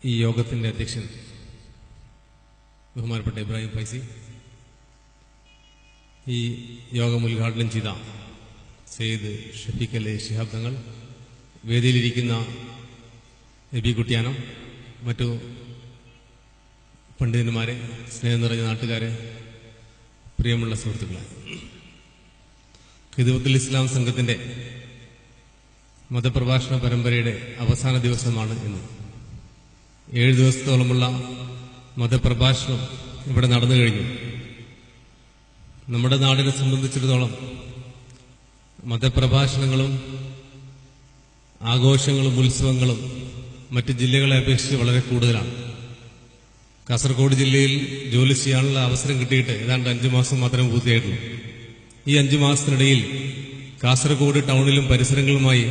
ഈ യോഗത്തിന്റെ അധ്യക്ഷൻ ബഹുമാനപ്പെട്ട ഇബ്രാഹിം ഫൈസി, ഈ യോഗം ഉദ്ഘാടനം ചെയ്ത സയ്യിദ് ഷഫീഖ് അലി ശിഹാബ് തങ്ങൾ, വേദിയിലിരിക്കുന്ന എബി കുട്ടിയാനം, മറ്റു പണ്ഡിതന്മാരെ, സ്നേഹം നിറഞ്ഞ നാട്ടുകാരെ, പ്രിയമുള്ള സുഹൃത്തുക്കളെ, ഖിദ്മത്തുൽ ഇസ്ലാം സംഘത്തിന്റെ മതപ്രഭാഷണ പരമ്പരയുടെ അവസാന ദിവസമാണ് ഇന്ന്. 7 ദിവസത്തോളമുള്ള മതപ്രഭാഷണം ഇവിടെ നടന്നു കഴിഞ്ഞു. നമ്മുടെ നാടിനെ സംബന്ധിച്ചിടത്തോളം മതപ്രഭാഷണങ്ങളും ആഘോഷങ്ങളും ഉത്സവങ്ങളും മറ്റ് ജില്ലകളെ അപേക്ഷിച്ച് വളരെ കൂടുതലാണ്. കാസർഗോഡ് ജില്ലയിൽ ജോലി ചെയ്യാനുള്ള അവസരം കിട്ടിയിട്ട് ഏതാണ്ട് 5 മാസം മാത്രമേ പൂർത്തിയായിട്ടുള്ളൂ. ഈ 5 മാസത്തിനിടയിൽ കാസർഗോഡ് ടൗണിലും പരിസരങ്ങളുമായി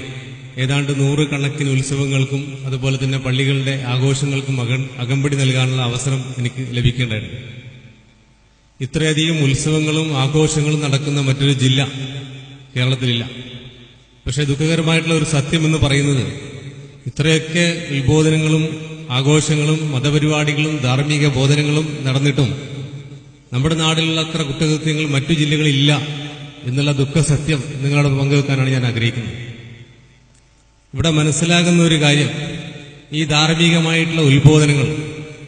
ഏതാണ്ട് 100 കണക്കിന് ഉത്സവങ്ങൾക്കും അതുപോലെ തന്നെ പള്ളികളുടെ ആഘോഷങ്ങൾക്കും അകമ്പടി നൽകാനുള്ള അവസരം എനിക്ക് ലഭിക്കേണ്ടായിരുന്നു. ഇത്രയധികം ഉത്സവങ്ങളും ആഘോഷങ്ങളും നടക്കുന്ന മറ്റൊരു ജില്ല കേരളത്തിലില്ല. പക്ഷേ ദുഃഖകരമായിട്ടുള്ള ഒരു സത്യം എന്ന് പറയുന്നത്, ഇത്രയൊക്കെ ഉത്ബോധനങ്ങളും ആഘോഷങ്ങളും മതപരിപാടികളും ധാർമ്മിക ബോധനങ്ങളും നടന്നിട്ടും നമ്മുടെ നാട്ടിലുള്ള അത്ര കുറ്റകൃത്യങ്ങൾ മറ്റു ജില്ലകളിലില്ല എന്നുള്ള ദുഃഖസത്യം നിങ്ങളോട് പങ്കുവെക്കാനാണ് ഞാൻ ആഗ്രഹിക്കുന്നത്. ഇവിടെ മനസ്സിലാകുന്ന ഒരു കാര്യം, ഈ ധാർമ്മികമായിട്ടുള്ള ഉത്ബോധനങ്ങൾ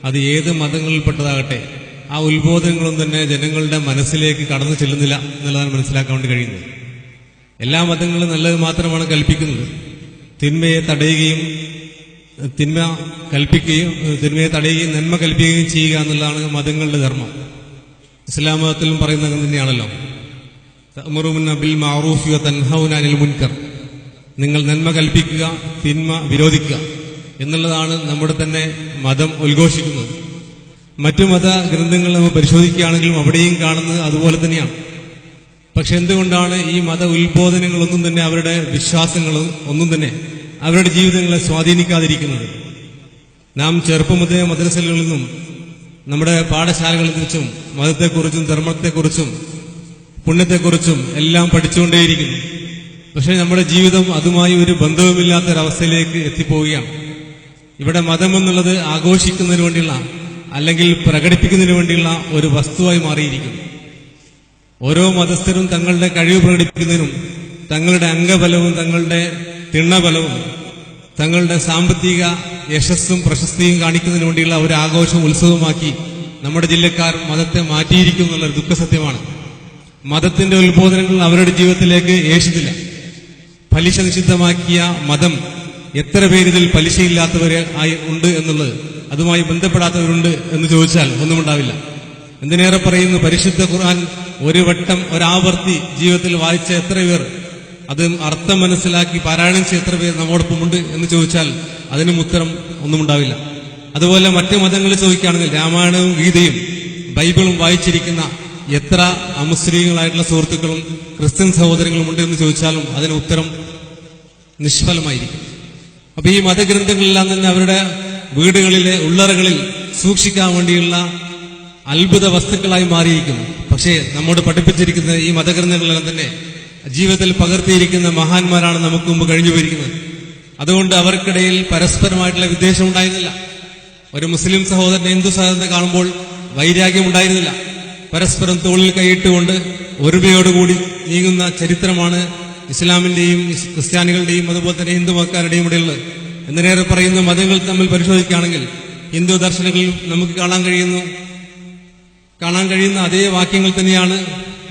അത് ഏത് മതങ്ങളിൽപ്പെട്ടതാകട്ടെ, ആ ഉത്ബോധനങ്ങളും തന്നെ ജനങ്ങളുടെ മനസ്സിലേക്ക് കടന്നു ചെല്ലുന്നില്ല എന്നുള്ളതാണ് മനസ്സിലാക്കാൻ വേണ്ടി കഴിയുന്നത്. എല്ലാ മതങ്ങളും നല്ലത് മാത്രമാണ് കൽപ്പിക്കുന്നത്. തിന്മയെ തടയുകയും തിന്മയെ തടയുകയും നന്മ കൽപ്പിക്കുകയും ചെയ്യുക എന്നുള്ളതാണ് മതങ്ങളുടെ ധർമ്മം. ഇസ്ലാം മതത്തിലും പറയുന്നത് തന്നെയാണല്ലോ, തഅ്മുറൂന ബിൽ മഅറൂഫി വതൻഹൗന അനിൽ മുൻകർ. നിങ്ങൾ നന്മ കൽപ്പിക്കുക, തിന്മ വിരോധിക്കുക എന്നുള്ളതാണ് നമ്മുടെ തന്നെ മതം ഉദ്ഘോഷിക്കുന്നത്. മറ്റു മത ഗ്രന്ഥങ്ങൾ നമ്മൾ പരിശോധിക്കുകയാണെങ്കിലും അവിടെയും കാണുന്നത് അതുപോലെ തന്നെയാണ്. പക്ഷെ എന്തുകൊണ്ടാണ് ഈ മത ഉത്ബോധനങ്ങളൊന്നും തന്നെ അവരുടെ വിശ്വാസങ്ങളും ഒന്നും തന്നെ അവരുടെ ജീവിതങ്ങളെ സ്വാധീനിക്കാതിരിക്കുന്നത്? നാം ചെറുപ്പം മുതലേ മദ്രസകളിൽ നിന്നും നമ്മുടെ പാഠശാലകളിൽ കുറിച്ചും മതത്തെക്കുറിച്ചും ധർമ്മത്തെക്കുറിച്ചും പുണ്യത്തെക്കുറിച്ചും എല്ലാം പഠിച്ചുകൊണ്ടേയിരിക്കുന്നു. പക്ഷെ നമ്മുടെ ജീവിതം അതുമായി ഒരു ബന്ധവുമില്ലാത്തൊരവസ്ഥയിലേക്ക് എത്തിപ്പോവുകയാണ്. ഇവിടെ മതം എന്നുള്ളത് ആഘോഷിക്കുന്നതിന് വേണ്ടിയുള്ള അല്ലെങ്കിൽ പ്രകടിപ്പിക്കുന്നതിന് വേണ്ടിയുള്ള ഒരു വസ്തുവായി മാറിയിരിക്കുന്നു. ഓരോ മതസ്ഥരും തങ്ങളുടെ കഴിവ് പ്രകടിപ്പിക്കുന്നതിനും തങ്ങളുടെ അംഗബലവും തങ്ങളുടെ തിണ്ണബലവും തങ്ങളുടെ സാമ്പത്തിക യശസ്സും പ്രശസ്തിയും കാണിക്കുന്നതിന് വേണ്ടിയുള്ള ഒരു ആഘോഷം ഉത്സവമാക്കി നമ്മുടെ ജില്ലക്കാർ മതത്തെ മാറ്റിയിരിക്കും എന്നുള്ളൊരു ദുഃഖസത്യമാണ്. മതത്തിന്റെ ഉത്ബോധനങ്ങൾ അവരുടെ ജീവിതത്തിലേക്ക് യേശുന്നില്ല. പലിശ നിഷിദ്ധമാക്കിയ മതം എത്ര പേരിതിൽ പലിശയില്ലാത്തവരെ ഉണ്ട് എന്നുള്ളത്, അതുമായി ബന്ധപ്പെടാത്തവരുണ്ട് എന്ന് ചോദിച്ചാൽ ഒന്നും ഉണ്ടാവില്ല. എന്തിനേറെ പറയുന്നു, പരിശുദ്ധ ഖുർആൻ ഒരു വട്ടം ഒരാവർത്തി ജീവിതത്തിൽ വായിച്ച എത്ര പേർ, അത് അർത്ഥം മനസ്സിലാക്കി പാരായണം ചെയ്ത എത്ര പേർ നമ്മോടൊപ്പമുണ്ട് എന്ന് ചോദിച്ചാൽ അതിനും ഉത്തരം ഒന്നും ഉണ്ടാവില്ല. അതുപോലെ മറ്റു മതങ്ങളിൽ ചോദിക്കുകയാണെങ്കിൽ രാമായണവും ഗീതയും ബൈബിളും വായിച്ചിരിക്കുന്ന എത്ര അമുസ്ലിങ്ങളായിട്ടുള്ള സുഹൃത്തുക്കളും ക്രിസ്ത്യൻ സഹോദരങ്ങളും ഉണ്ട് എന്ന് ചോദിച്ചാലും അതിന് ഉത്തരം നിഷ്ഫലമായിരിക്കും. അപ്പൊ ഈ മതഗ്രന്ഥങ്ങളെല്ലാം തന്നെ അവരുടെ വീടുകളിലെ ഉള്ളറകളിൽ സൂക്ഷിക്കാൻ വേണ്ടിയുള്ള അത്ഭുത വസ്തുക്കളായി മാറിയിരിക്കുന്നു. പക്ഷേ നമ്മോട് പഠിപ്പിച്ചിരിക്കുന്ന ഈ മതഗ്രന്ഥങ്ങളെല്ലാം തന്നെ ജീവിതത്തിൽ പകർത്തിയിരിക്കുന്ന മഹാന്മാരാണ് നമുക്ക് മുമ്പ് കഴിഞ്ഞു പോയിരിക്കുന്നത്. അതുകൊണ്ട് അവർക്കിടയിൽ പരസ്പരമായിട്ടുള്ള വിദ്വേഷം ഉണ്ടായിരുന്നില്ല. ഒരു മുസ്ലിം സഹോദരനെ ഹിന്ദു സഹോദരനെ കാണുമ്പോൾ വൈരാഗ്യം ഉണ്ടായിരുന്നില്ല. പരസ്പരം തോളിൽ കൈയിട്ടുകൊണ്ട് ഒരുമയോടുകൂടി നീങ്ങുന്ന ചരിത്രമാണ് ഇസ്ലാമിന്റെയും ക്രിസ്ത്യാനികളുടെയും അതുപോലെ തന്നെ ഹിന്ദു മതക്കാരുടെയും ഇടയിലുള്ളത്. എന്തിനേറെ പറയുന്ന മതങ്ങൾ തമ്മിൽ പരിശോധിക്കുകയാണെങ്കിൽ ഹിന്ദു ദർശനങ്ങളിൽ നമുക്ക് കാണാൻ കഴിയുന്ന അതേ വാക്യങ്ങൾ തന്നെയാണ്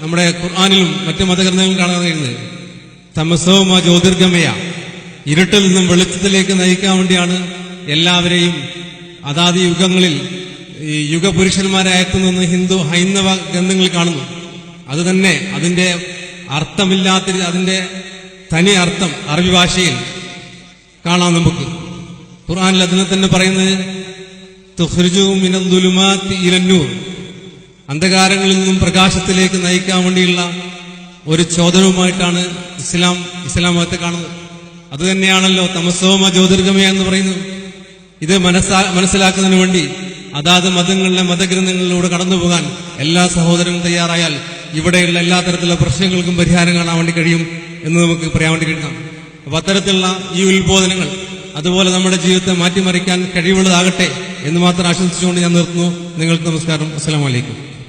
നമ്മുടെ ഖുർആനിലും മറ്റു മതഗ്രന്ഥങ്ങളിലും കാണാൻ കഴിയുന്നത്. തമസോമ ജ്യോതിർഗമയ, ഇരുട്ടിൽ നിന്നും വെളിച്ചത്തിലേക്ക് നയിക്കാൻ വേണ്ടിയാണ് എല്ലാവരെയും അതാത് യുഗങ്ങളിൽ ഈ യുഗപുരുഷന്മാരെ അയക്കുന്നെന്ന് ഹൈന്ദവ ഗ്രന്ഥങ്ങളിൽ കാണുന്നു. അത് തന്നെ അതിന്റെ അർത്ഥമില്ലാത്ത അതിന്റെ തനി അർത്ഥം അറബി ഭാഷയിൽ കാണാം നമുക്ക്. ഖുർആനിൽ അതിനെ തന്നെ പറയുന്നത് തുഖ്രിജു മിനൽ ദുലുമാതി ഇലൻ നൂർ, അന്ധകാരങ്ങളിൽ നിന്നും പ്രകാശത്തിലേക്ക് നയിക്കാൻ വേണ്ടിയുള്ള ഒരു ചോദനവുമായിട്ടാണ് ഇസ്ലാം മതത്തെ കാണുന്നത്. അത് തന്നെയാണല്ലോ തമസോമ ജ്യോതിർഗമയ എന്ന് പറയുന്നത്. ഇത് മനസ്സിലാക്കുന്നതിന് വേണ്ടി അതാത് മതങ്ങളിലെ മതഗ്രന്ഥങ്ങളിലൂടെ കടന്നുപോകാൻ എല്ലാ സഹോദരനും തയ്യാറായാൽ ഇവിടെയുള്ള എല്ലാ തരത്തിലുള്ള പ്രശ്നങ്ങൾക്കും പരിഹാരം കാണാൻ വേണ്ടി കഴിയും എന്ന് നമുക്ക് പറയാൻ വേണ്ടി കഴിയാം. അപ്പൊ അത്തരത്തിലുള്ള ഈ ഉത്ബോധനങ്ങൾ അതുപോലെ നമ്മുടെ ജീവിതത്തെ മാറ്റിമറിക്കാൻ കഴിവുള്ളതാകട്ടെ എന്ന് മാത്രം ആശംസിച്ചുകൊണ്ട് ഞാൻ നിർത്തുന്നു. നിങ്ങൾക്ക് നമസ്കാരം. അസ്സലാമു അലൈക്കും.